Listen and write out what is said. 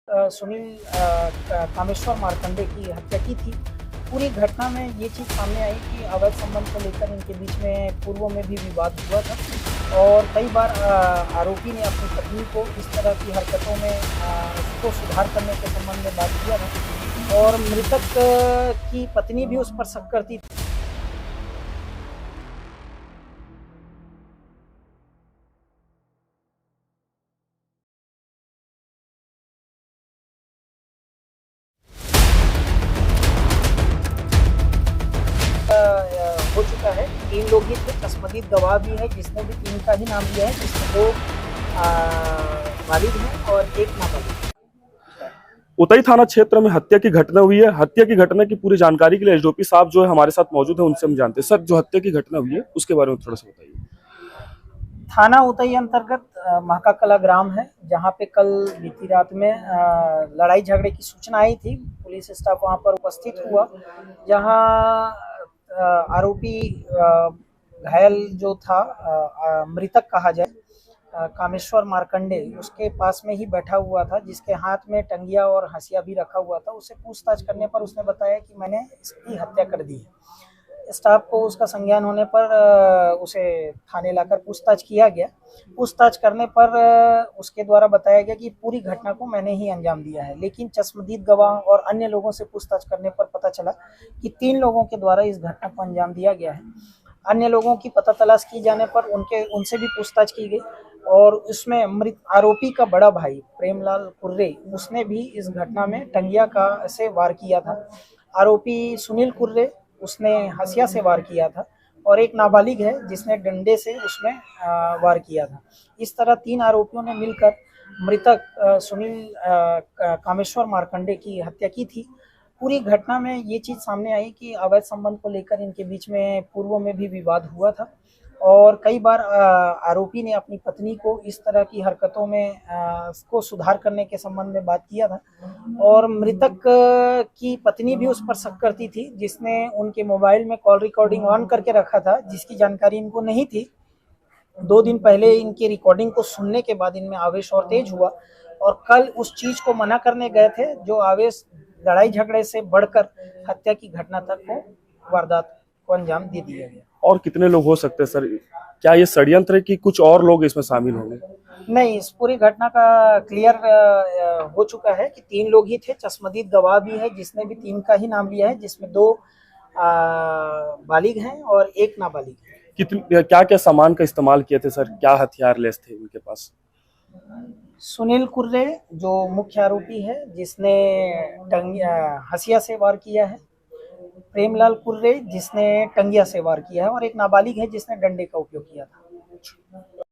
सुनील कामेश्वर मार्कंडे की हत्या की थी। पूरी घटना में ये चीज़ सामने आई कि अवैध संबंध को लेकर इनके बीच में पूर्व में भी विवाद हुआ था और कई बार आरोपी ने अपनी पत्नी को इस तरह की हरकतों में को सुधार करने के संबंध में बात किया था और मृतक की पत्नी भी उस पर शक करती थी। हो चुका है, 3 लोग ही थे, चश्मदीद गवाह भी है जिसने भी 3 का ही नाम लिया है, जिसमें 2 बालिग हैं और 1 नाबालिग। उतई थाना क्षेत्र में हत्या की घटना हुई है। हत्या की घटना की पूरी जानकारी के लिए एसडीओपी साहब जो है हमारे साथ मौजूद है, उनसे हम जानते हैं। सर, जो हत्या की घटना हुई है उसके बारे में थोड़ा सा बताइए। थाना उतई अंतर्गत महाकाकला ग्राम है, जहां पे कल बीती रात में लड़ाई झगड़े की सूचना आई थी। पुलिस स्टाफ वहां पर उपस्थित हुआ, जहां आरोपी घायल जो था, मृतक कहा जाए, कामेश्वर मार्कंडे, उसके पास में ही बैठा हुआ था, जिसके हाथ में टंगिया और हंसिया भी रखा हुआ था। उससे पूछताछ करने पर उसने बताया कि मैंने इसकी हत्या कर दी है। स्टाफ को उसका संज्ञान होने पर उसे थाने लाकर पूछताछ किया गया। पूछताछ करने पर उसके द्वारा बताया गया कि पूरी घटना को मैंने ही अंजाम दिया है, लेकिन चश्मदीद गवाह और अन्य लोगों से पूछताछ करने पर पता चला कि 3 लोगों के द्वारा इस घटना को अंजाम दिया गया है। अन्य लोगों की पता तलाश की जाने पर उनसे भी पूछताछ की गई और उसमें मृत आरोपी का बड़ा भाई प्रेमलाल कुर्रे, उसने भी इस घटना में टंगिया का से वार किया था। आरोपी सुनील कुर्रे, उसने हसिया से वार किया था और एक नाबालिग है जिसने डंडे से उसमें वार किया था। इस तरह 3 आरोपियों ने मिलकर मृतक सुनील कामेश्वर मार्कंडे की हत्या की थी। पूरी घटना में ये चीज़ सामने आई कि अवैध संबंध को लेकर इनके बीच में पूर्व में भी विवाद हुआ था और कई बार आरोपी ने अपनी पत्नी को इस तरह की हरकतों में को सुधार करने के संबंध में बात किया था और मृतक की पत्नी भी उस पर शक करती थी, जिसने उनके मोबाइल में कॉल रिकॉर्डिंग ऑन करके रखा था, जिसकी जानकारी इनको नहीं थी। 2 दिन पहले इनकी रिकॉर्डिंग को सुनने के बाद इनमें आवेश और तेज हुआ और कल उस चीज को मना करने गए थे, जो आवेश लड़ाई झगड़े से बढ़कर हत्या की घटना तक को वारदात को अंजाम दे दिया गया। और कितने लोग हो सकते हैं सर? क्या ये षड्यंत्र है कि कुछ और लोग इसमें शामिल होंगे? नहीं, इस पूरी घटना का क्लियर हो चुका है कि 3 लोग ही थे, चश्मदीद गवाह भी है जिसने भी 3 का ही नाम लिया है, जिसमें 2 बालिग हैं और 1 नाबालिग है। क्या क्या सामान का इस्तेमाल किए थे सर? क्या हथियार लेस थे उनके पास? सुनील कुर्रे जो मुख्य आरोपी है, जिसने हसिया से वार किया है, प्रेमलाल कुर्रे जिसने टंगिया से वार किया है और एक नाबालिग है जिसने डंडे का उपयोग किया था।